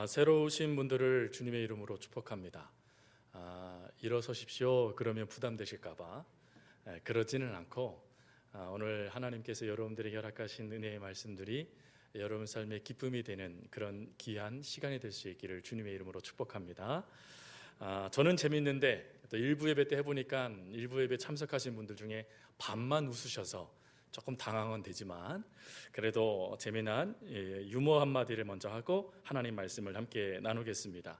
새로 오신 분들을 주님의 이름으로 축복합니다. 일어서십시오 그러면 부담되실까봐 그러지는 않고 오늘 하나님께서 여러분들에게 허락하신 은혜의 말씀들이 여러분 삶의 기쁨이 되는 그런 귀한 시간이 될 수 있기를 주님의 이름으로 축복합니다. 저는 재밌는데 또 일부 예배 때 해보니까 일부 예배 참석하신 분들 중에 반만 웃으셔서 조금 당황은 되지만 그래도 재미난 유머 한마디를 먼저 하고 하나님 말씀을 함께 나누겠습니다.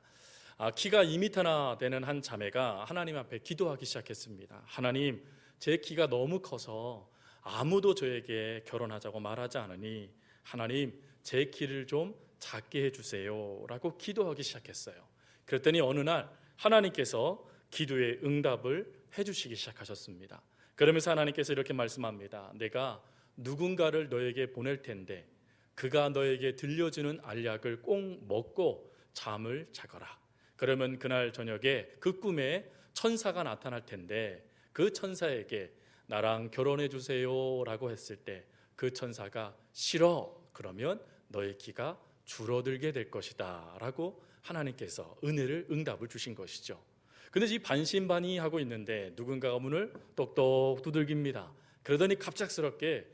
키가 2m나 되는 한 자매가 하나님 앞에 기도하기 시작했습니다. 하나님, 제 키가 너무 커서 아무도 저에게 결혼하자고 말하지 않으니 하나님, 제 키를 좀 작게 해주세요 라고 기도하기 시작했어요. 그랬더니 어느 날 하나님께서 기도의 응답을 해주시기 시작하셨습니다. 그러면서 하나님께서 이렇게 말씀합니다. 내가 누군가를 너에게 보낼 텐데 그가 너에게 들려주는 알약을 꼭 먹고 잠을 자거라. 그러면 그날 저녁에 그 꿈에 천사가 나타날 텐데 그 천사에게 나랑 결혼해 주세요 라고 했을 때 그 천사가 싫어 그러면 너의 키가 줄어들게 될 것이다 라고 하나님께서 은혜를 응답을 주신 것이죠. 근데 이 반신반의하고 있는데 누군가가 문을 똑똑 두들깁니다. 그러더니 갑작스럽게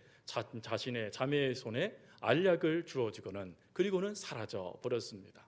자신의 자매의 손에 알약을 주어지고는 그리고는 사라져 버렸습니다.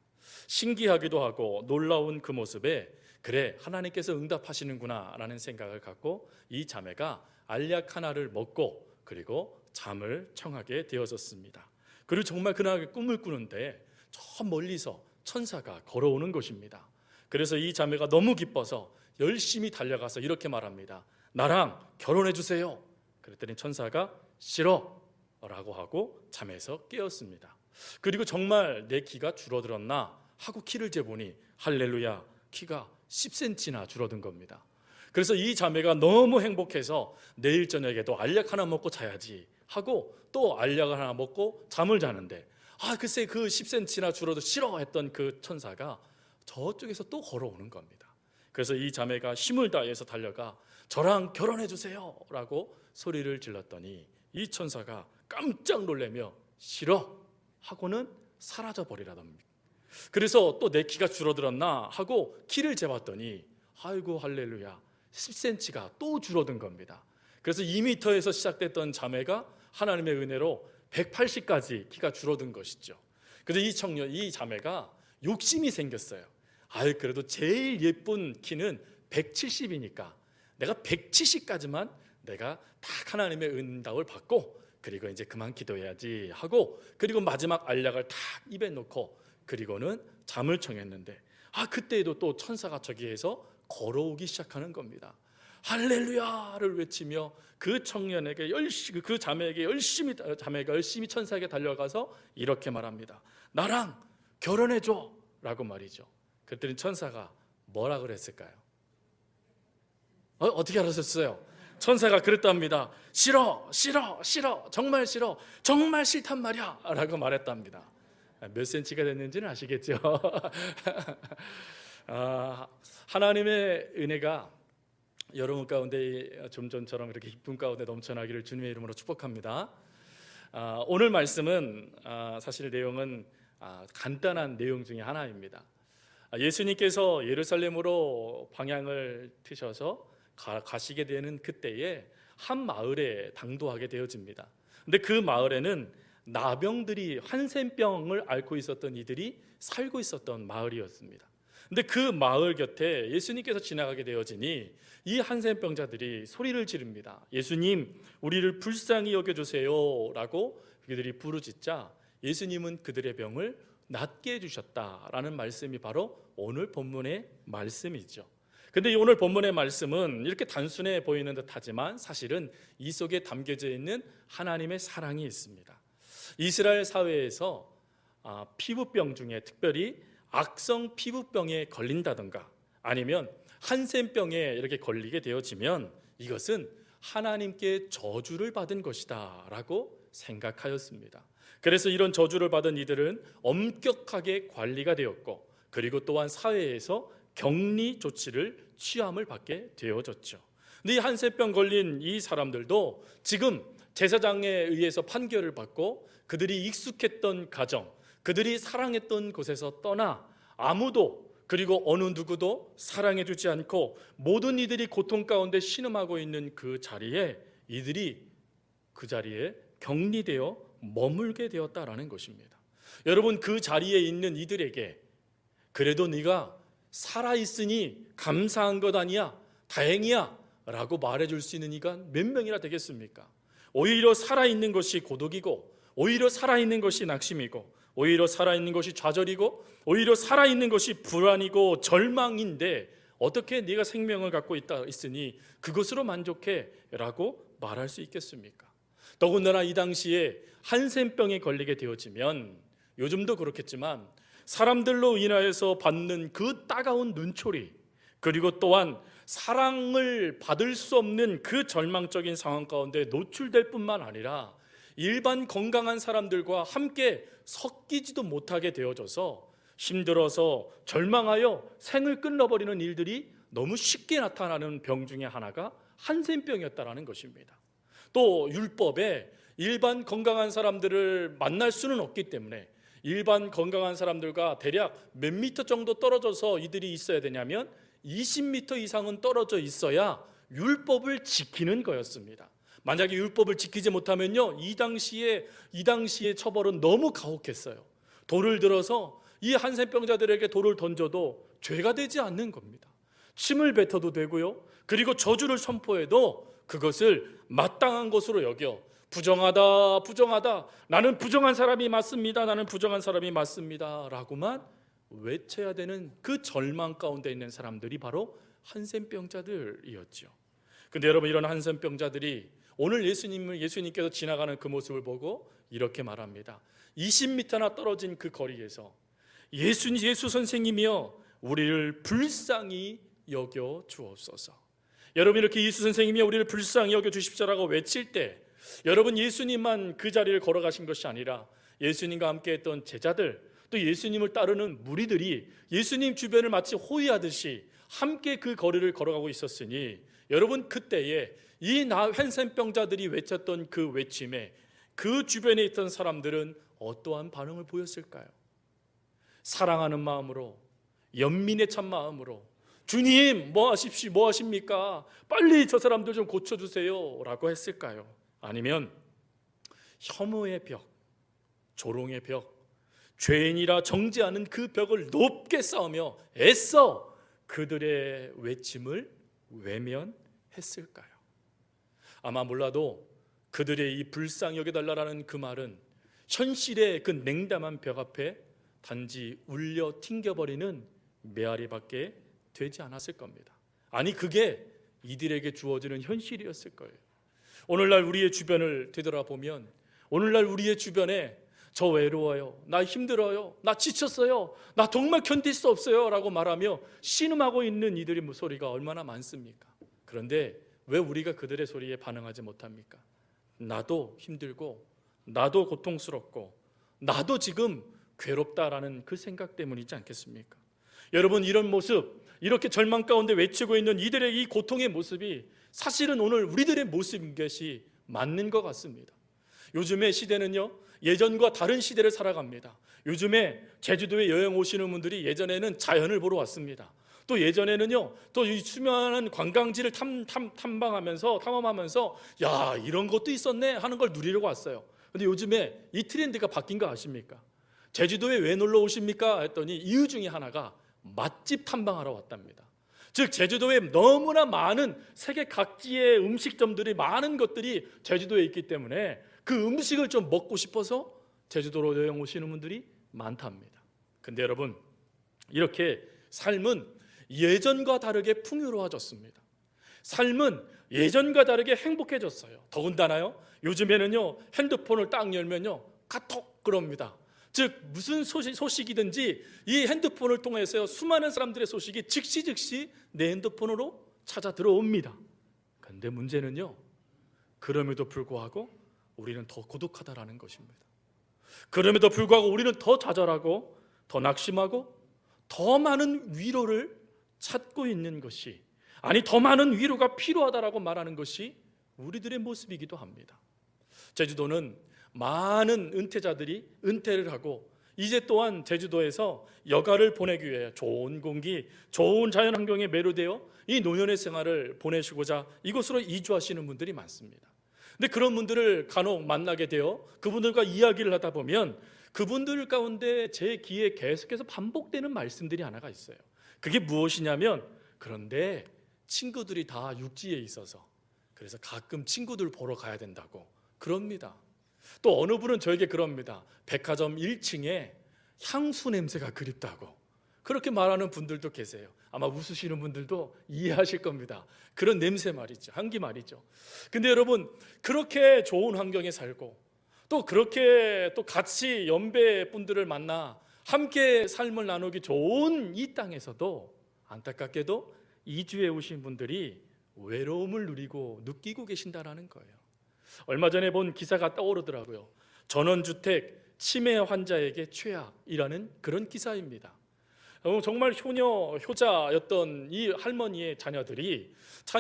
신기하기도 하고 놀라운 그 모습에 그래 하나님께서 응답하시는구나 라는 생각을 갖고 이 자매가 알약 하나를 먹고 그리고 잠을 청하게 되어졌습니다. 그리고 정말 그날 꿈을 꾸는데 저 멀리서 천사가 걸어오는 것입니다. 그래서 이 자매가 너무 기뻐서 열심히 달려가서 이렇게 말합니다. 나랑 결혼해 주세요. 그랬더니 천사가 싫어 라고 하고 잠에서 깨었습니다. 그리고 정말 내 키가 줄어들었나 하고 키를 재보니 할렐루야, 키가 10cm나 줄어든 겁니다. 그래서 이 자매가 너무 행복해서 내일 저녁에도 알약 하나 먹고 자야지 하고 또 알약을 하나 먹고 잠을 자는데 글쎄 그 10cm나 줄어도 싫어했던 그 천사가 저쪽에서 또 걸어오는 겁니다. 그래서 이 자매가 힘을 다해서 달려가 저랑 결혼해 주세요 라고 소리를 질렀더니 이 천사가 깜짝 놀라며 싫어 하고는 사라져 버리라답니다. 그래서 또 내 키가 줄어들었나 하고 키를 재봤더니 아이고 할렐루야 10cm가 또 줄어든 겁니다. 그래서 2m에서 시작됐던 자매가 하나님의 은혜로 180까지 키가 줄어든 것이죠. 그래서 이 자매가 욕심이 생겼어요. 그래도 제일 예쁜 키는 170이니까 내가 170까지만 내가 딱 하나님의 응답을 받고 그리고 이제 그만 기도해야지 하고 그리고 마지막 알약을 딱 입에 넣고 그리고는 잠을 청했는데 그때에도 또 천사가 저기에서 걸어오기 시작하는 겁니다. 할렐루야를 외치며 그 청년에게 그 자매가 열심히 천사에게 달려가서 이렇게 말합니다. 나랑 결혼해줘 라고 말이죠. 그랬더니 천사가 뭐라 그랬을까요? 어떻게 알았었어요? 천사가 그랬답니다. 싫어 정말 싫어 정말 싫단 말이야 라고 말했답니다. 몇 센치가 됐는지는 아시겠죠? 하나님의 은혜가 여러분 가운데 좀 전처럼 이렇게 기쁨 가운데 넘쳐나기를 주님의 이름으로 축복합니다. 오늘 말씀은 사실 내용은 간단한 내용 중에 하나입니다. 예수님께서 예루살렘으로 방향을 트셔서 가시게 되는 그때에 한 마을에 당도하게 되어집니다. 근데 그 마을에는 나병들이 한센병을 앓고 있었던 이들이 살고 있었던 마을이었습니다. 근데 그 마을 곁에 예수님께서 지나가게 되어지니 이 한센병자들이 소리를 지릅니다. 예수님, 우리를 불쌍히 여겨주세요 라고 그들이 부르짖자 예수님은 그들의 병을 낫게 해주셨다라는 말씀이 바로 오늘 본문의 말씀이죠. 근데 오늘 본문의 말씀은 이렇게 단순해 보이는 듯하지만 사실은 이 속에 담겨져 있는 하나님의 사랑이 있습니다. 이스라엘 사회에서 피부병 중에 특별히 악성 피부병에 걸린다든가 아니면 한센병에 이렇게 걸리게 되어지면 이것은 하나님께 저주를 받은 것이다 라고 생각하였습니다. 그래서 이런 저주를 받은 이들은 엄격하게 관리가 되었고 그리고 또한 사회에서 격리 조치를 취함을 받게 되어졌죠. 근데 이 한센병 걸린 이 사람들도 지금 제사장에 의해서 판결을 받고 그들이 익숙했던 가정 그들이 사랑했던 곳에서 떠나 아무도 그리고 어느 누구도 사랑해주지 않고 모든 이들이 고통 가운데 신음하고 있는 그 자리에 이들이 그 자리에 격리되어 머물게 되었다라는 것입니다. 여러분, 그 자리에 있는 이들에게 그래도 네가 살아있으니 감사한 것 아니야, 다행이야 라고 말해줄 수 있는 이가 몇 명이나 되겠습니까? 오히려 살아있는 것이 고독이고, 오히려 살아있는 것이 낙심이고, 오히려 살아있는 것이 좌절이고, 오히려 살아있는 것이 불안이고 절망인데 어떻게 네가 생명을 갖고 있으니 그것으로 만족해 라고 말할 수 있겠습니까? 더군다나 이 당시에 한센병에 걸리게 되어지면, 요즘도 그렇겠지만 사람들로 인하여서 받는 그 따가운 눈초리, 그리고 또한 사랑을 받을 수 없는 그 절망적인 상황 가운데 노출될 뿐만 아니라 일반 건강한 사람들과 함께 섞이지도 못하게 되어져서 힘들어서 절망하여 생을 끊어버리는 일들이 너무 쉽게 나타나는 병 중에 하나가 한센병이었다라는 것입니다. 또 율법에 일반 건강한 사람들을 만날 수는 없기 때문에 일반 건강한 사람들과 대략 몇 미터 정도 떨어져서 이들이 있어야 되냐면 20미터 이상은 떨어져 있어야 율법을 지키는 거였습니다. 만약에 율법을 지키지 못하면요, 이 당시에 처벌은 너무 가혹했어요. 돌을 들어서 이 한센병자들에게 돌을 던져도 죄가 되지 않는 겁니다. 침을 뱉어도 되고요, 그리고 저주를 선포해도 그것을 마땅한 것으로 여겨 부정하다, 부정하다, 나는 부정한 사람이 맞습니다, 나는 부정한 사람이 맞습니다 라고만 외쳐야 되는 그 절망 가운데 있는 사람들이 바로 한센병자들이었죠. 근데 여러분, 이런 한센병자들이 오늘 예수님께서 지나가는 그 모습을 보고 이렇게 말합니다. 20m나 떨어진 그 거리에서 예수 선생님이여 우리를 불쌍히 여겨 주옵소서. 여러분, 이렇게 예수 선생님이여 우리를 불쌍히 여겨 주십시오라고 외칠 때 여러분, 예수님만 그 자리를 걸어가신 것이 아니라 예수님과 함께 했던 제자들, 또 예수님을 따르는 무리들이 예수님 주변을 마치 호위하듯이 함께 그 거리를 걸어가고 있었으니 여러분, 그때에 이 한센병자들이 외쳤던 그 외침에 그 주변에 있던 사람들은 어떠한 반응을 보였을까요? 사랑하는 마음으로, 연민의 찬 마음으로 주님 뭐 하십니까? 빨리 저 사람들 좀 고쳐주세요 라고 했을까요? 아니면 혐오의 벽, 조롱의 벽, 죄인이라 정죄하는 그 벽을 높게 쌓으며 애써 그들의 외침을 외면했을까요? 아마 몰라도 그들의 이 불쌍히 여겨달라는 그 말은 현실의 그 냉담한 벽 앞에 단지 울려 튕겨버리는 메아리밖에 되지 않았을 겁니다. 아니, 그게 이들에게 주어지는 현실이었을 거예요. 오늘날 우리의 주변을 되돌아보면 오늘날 우리의 주변에 저 외로워요, 나 힘들어요, 나 지쳤어요, 나 정말 견딜 수 없어요 라고 말하며 신음하고 있는 이들의 소리가 얼마나 많습니까? 그런데 왜 우리가 그들의 소리에 반응하지 못합니까? 나도 힘들고 나도 고통스럽고 나도 지금 괴롭다라는 그 생각 때문이지 않겠습니까? 여러분, 이런 모습, 이렇게 절망 가운데 외치고 있는 이들의 이 고통의 모습이 사실은 오늘 우리들의 모습인 것이 맞는 것 같습니다. 요즘의 시대는요, 예전과 다른 시대를 살아갑니다. 요즘에 제주도에 여행 오시는 분들이 예전에는 자연을 보러 왔습니다. 또 예전에는요, 또 이 수많은 관광지를 탐험하면서 야, 이런 것도 있었네 하는 걸 누리려고 왔어요. 근데 요즘에 이 트렌드가 바뀐 거 아십니까? 제주도에 왜 놀러 오십니까? 했더니 이유 중에 하나가 맛집 탐방하러 왔답니다. 즉, 제주도에 너무나 많은 세계 각지의 음식점들이, 많은 것들이 제주도에 있기 때문에 그 음식을 좀 먹고 싶어서 제주도로 여행 오시는 분들이 많답니다. 근데 여러분, 이렇게 삶은 예전과 다르게 풍요로워졌습니다. 삶은 예전과 다르게 행복해졌어요. 더군다나요, 요즘에는요, 핸드폰을 딱 열면요, 카톡 그럽니다. 즉, 무슨 소식이든지 이 핸드폰을 통해서 수많은 사람들의 소식이 즉시 내 핸드폰으로 찾아 들어옵니다. 그런데 문제는요, 그럼에도 불구하고 우리는 더 고독하다라는 것입니다. 그럼에도 불구하고 우리는 더 좌절하고 더 낙심하고 더 많은 위로를 찾고 있는 것이, 아니 더 많은 위로가 필요하다라고 말하는 것이 우리들의 모습이기도 합니다. 제주도는 많은 은퇴자들이 은퇴를 하고 이제 또한 제주도에서 여가를 보내기 위해 좋은 공기, 좋은 자연 환경에 매료되어 이 노년의 생활을 보내시고자 이곳으로 이주하시는 분들이 많습니다. 근데 그런 분들을 간혹 만나게 되어 그분들과 이야기를 하다 보면 그분들 가운데 제 귀에 계속해서 반복되는 말씀들이 하나가 있어요. 그게 무엇이냐면, 그런데 친구들이 다 육지에 있어서 그래서 가끔 친구들 보러 가야 된다고 그럽니다. 또 어느 분은 저에게 그럽니다. 백화점 1층에 향수 냄새가 그립다고 그렇게 말하는 분들도 계세요. 아마 웃으시는 분들도 이해하실 겁니다. 그런 냄새 말이죠. 향기 말이죠. 근데 여러분, 그렇게 좋은 환경에 살고 또 그렇게 또 같이 연배 분들을 만나 함께 삶을 나누기 좋은 이 땅에서도 안타깝게도 이주해 오신 분들이 외로움을 누리고 느끼고 계신다라는 거예요. 얼마 전에 본 기사가 떠오르더라고요. 전원주택 치매 환자에게 최악이라는 그런 기사입니다. 정말 효자였던 이 할머니의 자녀들이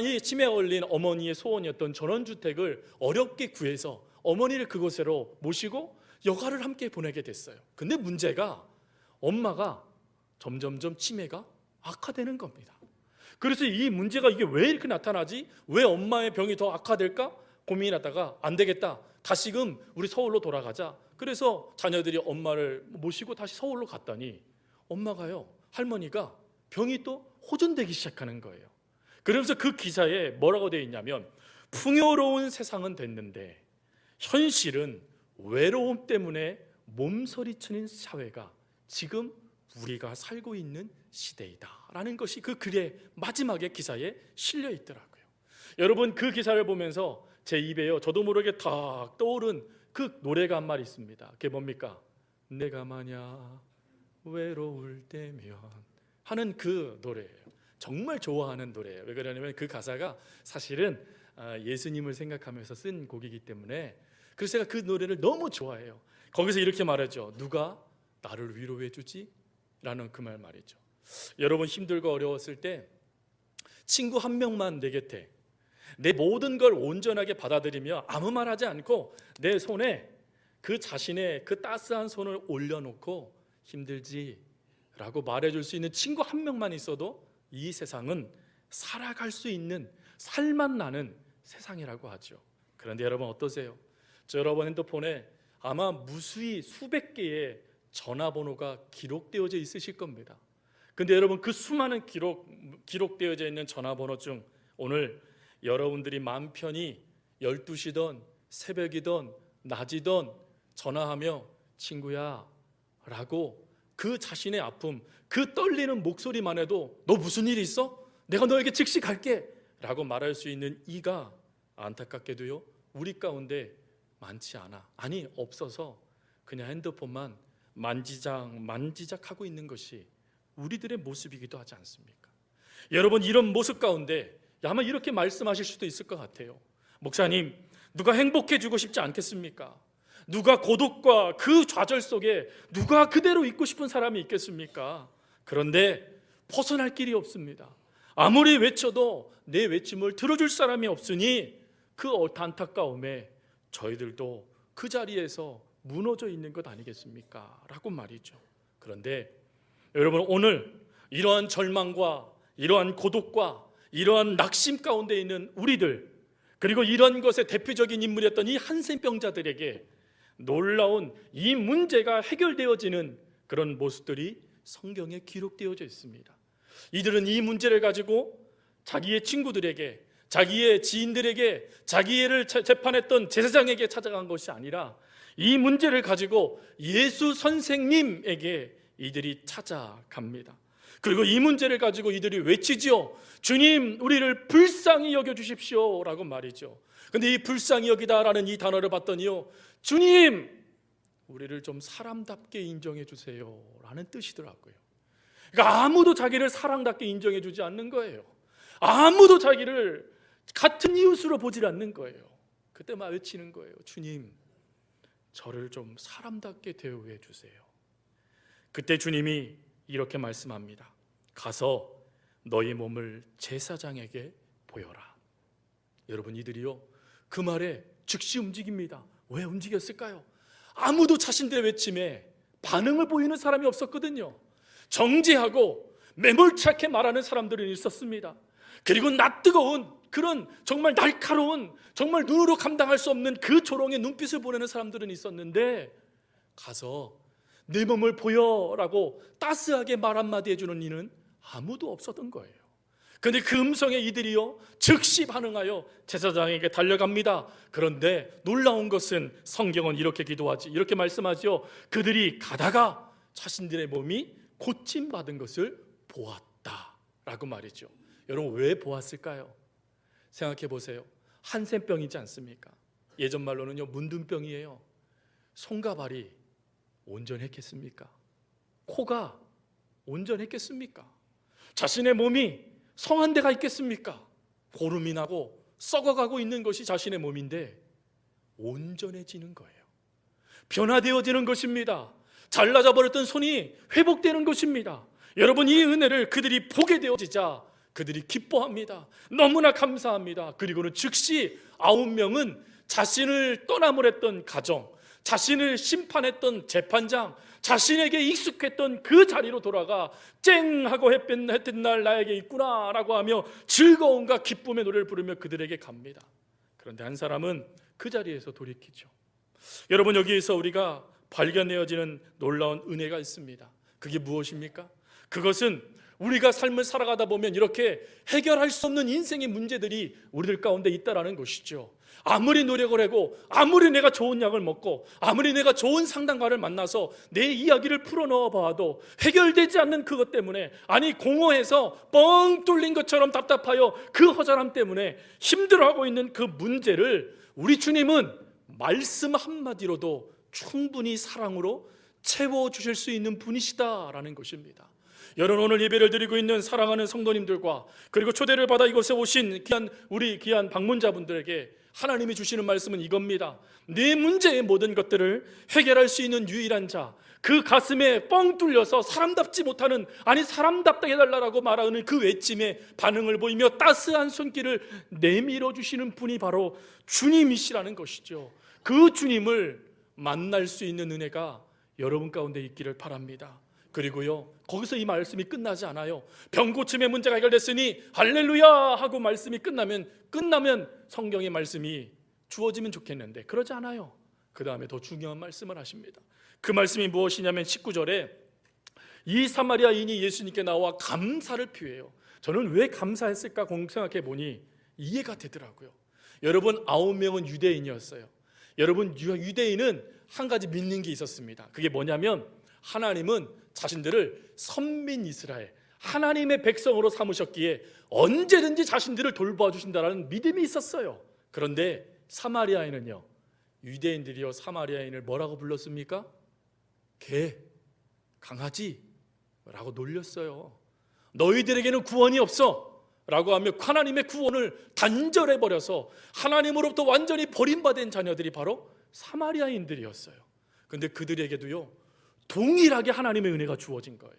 이 치매에 걸린 어머니의 소원이었던 전원주택을 어렵게 구해서 어머니를 그곳으로 모시고 여가를 함께 보내게 됐어요. 근데 문제가 엄마가 점점점 치매가 악화되는 겁니다. 그래서 이 문제가 이게 왜 이렇게 나타나지? 왜 엄마의 병이 더 악화될까? 고민하다가 안 되겠다, 다시금 우리 서울로 돌아가자. 그래서 자녀들이 엄마를 모시고 다시 서울로 갔더니 엄마가요, 할머니가 병이 또 호전되기 시작하는 거예요. 그러면서 그 기사에 뭐라고 되어 있냐면, 풍요로운 세상은 됐는데 현실은 외로움 때문에 몸서리치는 사회가 지금 우리가 살고 있는 시대이다라는 것이 그 글의 마지막에 기사에 실려 있더라고요. 여러분, 그 기사를 보면서 제 입에요, 저도 모르게 탁 떠오른 그 노래가 한 말 있습니다. 그게 뭡니까? 내가 만약 외로울 때면 하는 그 노래예요. 정말 좋아하는 노래예요. 왜 그러냐면 그 가사가 사실은 예수님을 생각하면서 쓴 곡이기 때문에, 그래서 제가 그 노래를 너무 좋아해요. 거기서 이렇게 말하죠. 누가 나를 위로해 주지? 라는 그 말이죠. 여러분, 힘들고 어려웠을 때 친구 한 명만 내 곁에 내 모든 걸 온전하게 받아들이며 아무 말 하지 않고 내 손에 그 자신의 그 따스한 손을 올려놓고 힘들지? 라고 말해줄 수 있는 친구 한 명만 있어도 이 세상은 살아갈 수 있는 살만 나는 세상이라고 하죠. 그런데 여러분 어떠세요? 저 여러분 핸드폰에 아마 무수히 수백 개의 전화번호가 기록되어져 있으실 겁니다. 근데 여러분, 그 수많은 기록되어져 있는 전화번호 중 오늘 여러분들이 마음 편히 12시든 새벽이든 낮이든 전화하며 친구야 라고 그 자신의 아픔, 그 떨리는 목소리만 해도 너 무슨 일 있어? 내가 너에게 즉시 갈게 라고 말할 수 있는 이가 안타깝게도요 우리 가운데 많지 않아. 아니, 없어서 그냥 핸드폰만 만지작 하고 있는 것이 우리들의 모습이기도 하지 않습니까? 여러분, 이런 모습 가운데 아마 이렇게 말씀하실 수도 있을 것 같아요. 목사님, 누가 행복해지고 싶지 않겠습니까? 누가 고독과 그 좌절 속에 누가 그대로 있고 싶은 사람이 있겠습니까? 그런데 벗어날 길이 없습니다. 아무리 외쳐도 내 외침을 들어줄 사람이 없으니 그 안타까움에 저희들도 그 자리에서 무너져 있는 것 아니겠습니까? 라고 말이죠. 그런데 여러분, 오늘 이러한 절망과 이러한 고독과 이러한 낙심 가운데 있는 우리들, 그리고 이런 것의 대표적인 인물이었던 이 한센병자들에게 놀라운 이 문제가 해결되어지는 그런 모습들이 성경에 기록되어져 있습니다. 이들은 이 문제를 가지고 자기의 친구들에게, 자기의 지인들에게, 자기를 재판했던 제사장에게 찾아간 것이 아니라 이 문제를 가지고 예수 선생님에게 이들이 찾아갑니다. 그리고 이 문제를 가지고 이들이 외치지요. 주님, 우리를 불쌍히 여겨주십시오 라고 말이죠. 근데 이 불쌍히 여기다라는 이 단어를 봤더니요, 주님, 우리를 좀 사람답게 인정해 주세요 라는 뜻이더라고요. 그러니까 아무도 자기를 사람답게 인정해 주지 않는 거예요. 아무도 자기를 같은 이웃으로 보질 않는 거예요. 그때 막 외치는 거예요. 주님, 저를 좀 사람답게 대우해 주세요. 그때 주님이 이렇게 말씀합니다. 가서 너희 몸을 제사장에게 보여라. 여러분, 이들이요 그 말에 즉시 움직입니다. 왜 움직였을까요? 아무도 자신들의 외침에 반응을 보이는 사람이 없었거든요. 정지하고 매몰차게 말하는 사람들은 있었습니다. 그리고 낯뜨거운 그런 정말 날카로운, 정말 눈으로 감당할 수 없는 그 조롱의 눈빛을 보내는 사람들은 있었는데, 가서 내 몸을 보여라고 따스하게 말 한마디 해주는 이는 아무도 없었던 거예요. 그런데 그 음성에 이들이요 즉시 반응하여 제사장에게 달려갑니다. 그런데 놀라운 것은 성경은 이렇게 기도하지, 이렇게 말씀하죠. 그들이 가다가 자신들의 몸이 고침받은 것을 보았다라고 말이죠. 여러분, 왜 보았을까요? 생각해 보세요. 한센병이지 않습니까? 예전 말로는요 문둥병이에요. 손과 발이 온전했겠습니까? 코가 온전했겠습니까? 자신의 몸이 성한 데가 있겠습니까? 고름이 나고 썩어가고 있는 것이 자신의 몸인데 온전해지는 거예요. 변화되어지는 것입니다. 잘라져 버렸던 손이 회복되는 것입니다. 여러분, 이 은혜를 그들이 보게 되어지자 그들이 기뻐합니다. 너무나 감사합니다. 그리고는 즉시 9명은 자신을 떠남을 했던 가정, 자신을 심판했던 재판장, 자신에게 익숙했던 그 자리로 돌아가 쨍 하고 햇빛 날 나에게 있구나 라고 하며 즐거움과 기쁨의 노래를 부르며 그들에게 갑니다. 그런데 한 사람은 그 자리에서 돌이키죠. 여러분, 여기에서 우리가 발견되어지는 놀라운 은혜가 있습니다. 그게 무엇입니까? 그것은 우리가 삶을 살아가다 보면 이렇게 해결할 수 없는 인생의 문제들이 우리들 가운데 있다라는 것이죠. 아무리 노력을 하고 아무리 내가 좋은 약을 먹고 아무리 내가 좋은 상담가를 만나서 내 이야기를 풀어넣어 봐도 해결되지 않는 그것 때문에, 아니 공허해서 뻥 뚫린 것처럼 답답하여 그 허전함 때문에 힘들어하고 있는 그 문제를 우리 주님은 말씀 한마디로도 충분히 사랑으로 채워주실 수 있는 분이시다라는 것입니다. 여러분, 오늘 예배를 드리고 있는 사랑하는 성도님들과 그리고 초대를 받아 이곳에 오신 우리 귀한 방문자분들에게 하나님이 주시는 말씀은 이겁니다. 내 문제의 모든 것들을 해결할 수 있는 유일한 자, 그 가슴에 뻥 뚫려서 사람답지 못하는, 아니 사람답게 해달라고 말하는 그 외침에 반응을 보이며 따스한 손길을 내밀어 주시는 분이 바로 주님이시라는 것이죠. 그 주님을 만날 수 있는 은혜가 여러분 가운데 있기를 바랍니다. 그리고요, 거기서 이 말씀이 끝나지 않아요. 병 고침의 문제가 해결됐으니 할렐루야 하고 말씀이 끝나면 성경의 말씀이 주어지면 좋겠는데 그러지 않아요. 그 다음에 더 중요한 말씀을 하십니다. 그 말씀이 무엇이냐면 19절에 이 사마리아인이 예수님께 나와 감사를 표해요. 저는 왜 감사했을까 생각해 보니 이해가 되더라고요. 여러분, 9명은 유대인이었어요. 여러분, 유대인은 한 가지 믿는 게 있었습니다. 그게 뭐냐면 하나님은 자신들을 선민 이스라엘, 하나님의 백성으로 삼으셨기에 언제든지 자신들을 돌보아 주신다라는 믿음이 있었어요. 그런데 사마리아인은요, 유대인들이요 사마리아인을 뭐라고 불렀습니까? 개, 강아지라고 놀렸어요. 너희들에게는 구원이 없어 라고 하며 하나님의 구원을 단절해버려서 하나님으로부터 완전히 버림받은 자녀들이 바로 사마리아인들이었어요. 그런데 그들에게도요 동일하게 하나님의 은혜가 주어진 거예요.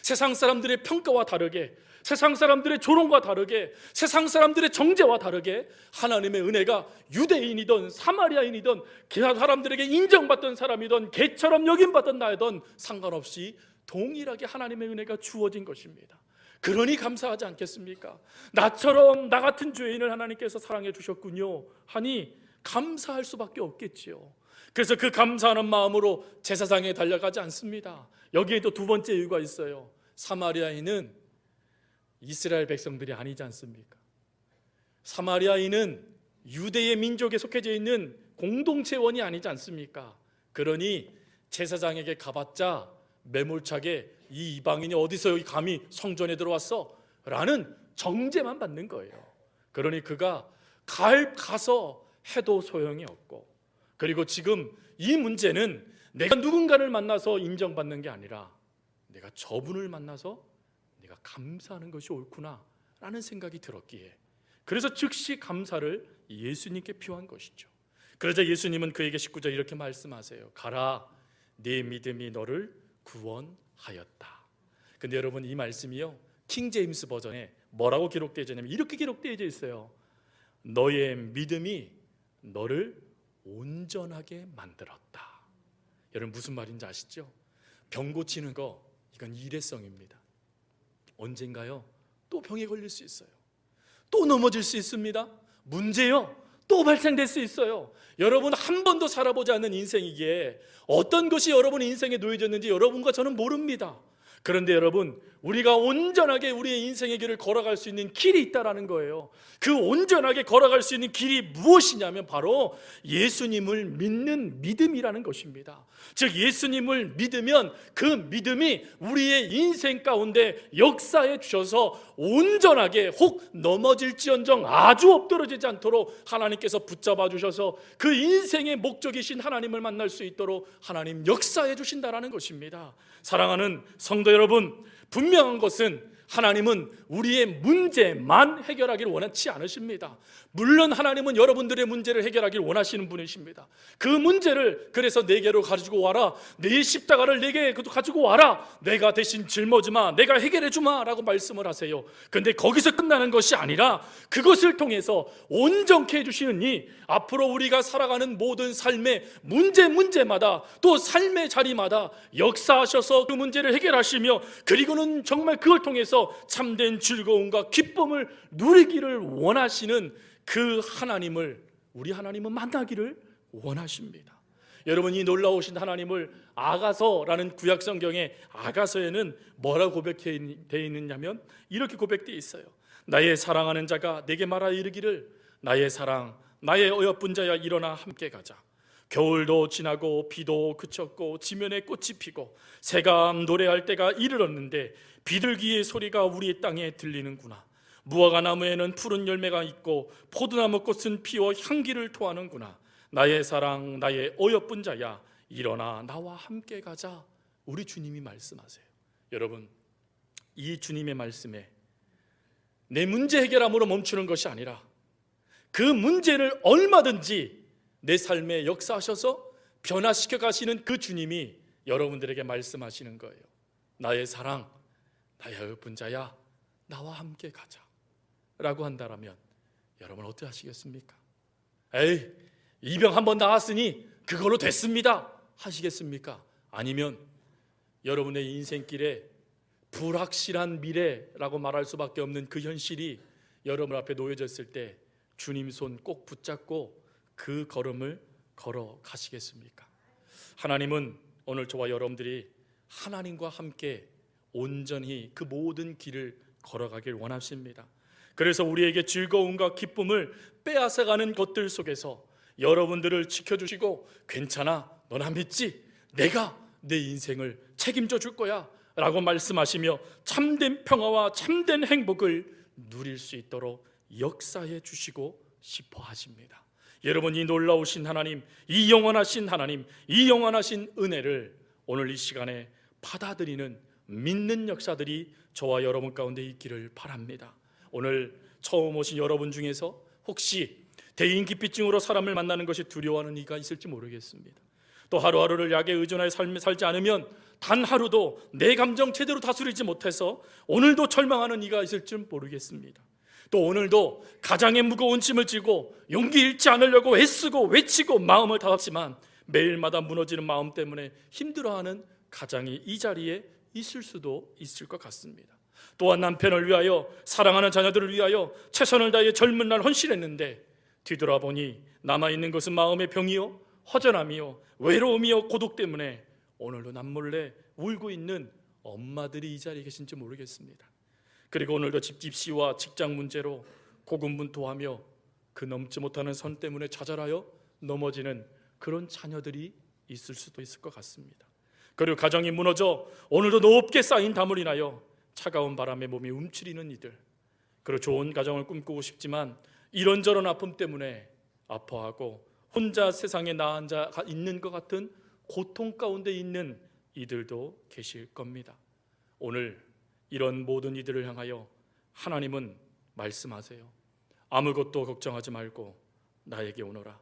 세상 사람들의 평가와 다르게, 세상 사람들의 조롱과 다르게, 세상 사람들의 정죄와 다르게 하나님의 은혜가 유대인이든 사마리아인이든 사람들에게 인정받던 사람이든 개처럼 여김받던 나이든 상관없이 동일하게 하나님의 은혜가 주어진 것입니다. 그러니 감사하지 않겠습니까? 나처럼 나 같은 죄인을 하나님께서 사랑해 주셨군요 하니 감사할 수밖에 없겠지요. 그래서 그 감사하는 마음으로 제사장에 달려가지 않습니다. 여기에도 두 번째 이유가 있어요. 사마리아인은 이스라엘 백성들이 아니지 않습니까? 사마리아인은 유대의 민족에 속해져 있는 공동체원이 아니지 않습니까? 그러니 제사장에게 가봤자 매몰차게 이 이방인이 어디서 여기 감히 성전에 들어왔어? 라는 정죄만 받는 거예요. 그러니 그가 가서 해도 소용이 없고, 그리고 지금 이 문제는 내가 누군가를 만나서 인정받는 게 아니라 내가 저분을 만나서 내가 감사하는 것이 옳구나 라는 생각이 들었기에, 그래서 즉시 감사를 예수님께 표한 것이죠. 그러자 예수님은 그에게 19절 이렇게 말씀하세요. 가라, 네 믿음이 너를 구원하였다. 근데 여러분, 이 말씀이요 킹 제임스 버전에 뭐라고 기록되어 있냐면 이렇게 기록되어 있어요. 너의 믿음이 너를 온전하게 만들었다. 여러분, 무슨 말인지 아시죠? 병 고치는 거, 이건 일회성입니다. 언젠가요 또 병에 걸릴 수 있어요. 또 넘어질 수 있습니다. 문제요 또 발생될 수 있어요. 여러분 한 번도 살아보지 않는 인생이기에 어떤 것이 여러분 인생에 놓여졌는지 여러분과 저는 모릅니다. 그런데 여러분, 우리가 온전하게 우리의 인생의 길을 걸어갈 수 있는 길이 있다라는 거예요. 그 온전하게 걸어갈 수 있는 길이 무엇이냐면 바로 예수님을 믿는 믿음이라는 것입니다. 즉 예수님을 믿으면 그 믿음이 우리의 인생 가운데 역사해 주셔서 온전하게 혹 넘어질지언정 아주 엎드러지지 않도록 하나님께서 붙잡아 주셔서 그 인생의 목적이신 하나님을 만날 수 있도록 하나님 역사해 주신다라는 것입니다. 사랑하는 성도 여러분, 분명한 것은 하나님은 우리의 문제만 해결하기를 원하지 않으십니다. 물론 하나님은 여러분들의 문제를 해결하기를 원하시는 분이십니다. 그 문제를 그래서 내게로 가지고 와라, 내 십자가를 내게 가지고 와라, 내가 대신 짊어지마, 내가 해결해주마 라고 말씀을 하세요. 근데 거기서 끝나는 것이 아니라 그것을 통해서 온전케 해주시느니 앞으로 우리가 살아가는 모든 삶의 문제마다 또 삶의 자리마다 역사하셔서 그 문제를 해결하시며 그리고는 정말 그걸 통해서 참된 즐거움과 기쁨을 누리기를 원하시는 그 하나님을, 우리 하나님은 만나기를 원하십니다. 여러분, 이 놀라우신 하나님을 아가서라는 구약성경의 아가서에는 뭐라고 고백되어 있느냐면 이렇게 고백되어 있어요. 나의 사랑하는 자가 내게 말하여 이르기를 나의 사랑, 나의 어여쁜 자야 일어나 함께 가자. 겨울도 지나고 비도 그쳤고 지면에 꽃이 피고 새가 노래할 때가 이르렀는데 비둘기의 소리가 우리 땅에 들리는구나. 무화과 나무에는 푸른 열매가 있고 포도나무 꽃은 피어 향기를 토하는구나. 나의 사랑, 나의 어여쁜 자야 일어나 나와 함께 가자. 우리 주님이 말씀하세요. 여러분, 이 주님의 말씀에 내 문제 해결함으로 멈추는 것이 아니라 그 문제를 얼마든지 내 삶에 역사하셔서 변화시켜 가시는 그 주님이 여러분들에게 말씀하시는 거예요. 나의 사랑, 나의 어여쁜 자야 나와 함께 가자 라고 한다라면 여러분 어떻게 하시겠습니까? 에이, 이 병 한번 나았으니 그걸로 됐습니다 하시겠습니까? 아니면 여러분의 인생길에 불확실한 미래라고 말할 수밖에 없는 그 현실이 여러분 앞에 놓여졌을 때 주님 손 꼭 붙잡고 그 걸음을 걸어 가시겠습니까? 하나님은 오늘 저와 여러분들이 하나님과 함께 온전히 그 모든 길을 걸어가길 원하십니다. 그래서 우리에게 즐거움과 기쁨을 빼앗아가는 것들 속에서 여러분들을 지켜주시고 괜찮아, 너 나 믿지? 내가 내 인생을 책임져 줄 거야 라고 말씀하시며 참된 평화와 참된 행복을 누릴 수 있도록 역사해 주시고 싶어 하십니다. 여러분, 이 놀라우신 하나님, 이 영원하신 하나님, 이 영원하신 은혜를 오늘 이 시간에 받아들이는 믿는 역사들이 저와 여러분 가운데 있기를 바랍니다. 오늘 처음 오신 여러분 중에서 혹시 대인기피증으로 사람을 만나는 것이 두려워하는 이가 있을지 모르겠습니다. 또 하루하루를 약에 의존하여 삶을 살지 않으면 단 하루도 내 감정 제대로 다스리지 못해서 오늘도 절망하는 이가 있을지 모르겠습니다. 또 오늘도 가장의 무거운 짐을 지고 용기 잃지 않으려고 애쓰고 외치고 마음을 다잡지만 매일마다 무너지는 마음 때문에 힘들어하는 가장이 이 자리에 있을 수도 있을 것 같습니다. 또한 남편을 위하여, 사랑하는 자녀들을 위하여 최선을 다해 젊은 날 헌신했는데 뒤돌아보니 남아있는 것은 마음의 병이요 허전함이요 외로움이요 고독 때문에 오늘도 남몰래 울고 있는 엄마들이 이 자리에 계신지 모르겠습니다. 그리고 오늘도 집 입시와 직장 문제로 고군분투하며 그 넘지 못하는 선 때문에 좌절하여 넘어지는 그런 자녀들이 있을 수도 있을 것 같습니다. 그리고 가정이 무너져 오늘도 높게 쌓인 담을 인하여 차가운 바람에 몸이 움츠리는 이들, 그리고 좋은 가정을 꿈꾸고 싶지만 이런저런 아픔 때문에 아파하고 혼자 세상에 나 앉아 있는 것 같은 고통 가운데 있는 이들도 계실 겁니다. 오늘 이런 모든 이들을 향하여 하나님은 말씀하세요. 아무것도 걱정하지 말고 나에게 오너라.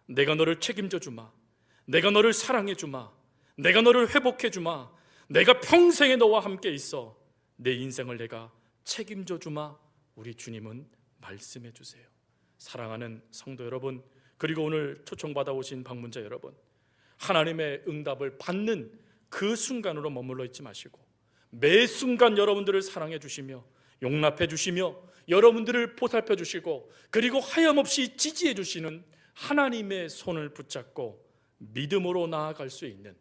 내가 너를 책임져 주마. 내가 너를 사랑해 주마. 내가 너를 회복해 주마. 내가 평생에 너와 함께 있어. 내 인생을 내가 책임져 주마. 우리 주님은 말씀해 주세요. 사랑하는 성도 여러분, 그리고 오늘 초청받아 오신 방문자 여러분, 하나님의 응답을 받는 그 순간으로 머물러 있지 마시고 매 순간 여러분들을 사랑해 주시며 용납해 주시며 여러분들을 보살펴 주시고 그리고 하염없이 지지해 주시는 하나님의 손을 붙잡고 믿음으로 나아갈 수 있는,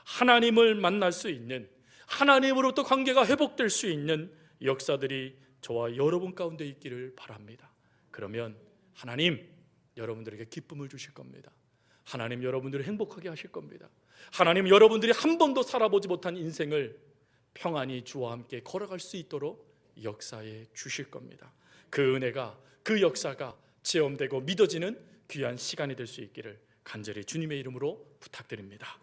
하나님을 만날 수 있는, 하나님으로부터 관계가 회복될 수 있는 역사들이 저와 여러분 가운데 있기를 바랍니다. 그러면 하나님 여러분들에게 기쁨을 주실 겁니다. 하나님 여러분들을 행복하게 하실 겁니다. 하나님 여러분들이 한 번도 살아보지 못한 인생을 평안히 주와 함께 걸어갈 수 있도록 역사해 주실 겁니다. 그 은혜가, 그 역사가 체험되고 믿어지는 귀한 시간이 될 수 있기를 간절히 주님의 이름으로 부탁드립니다.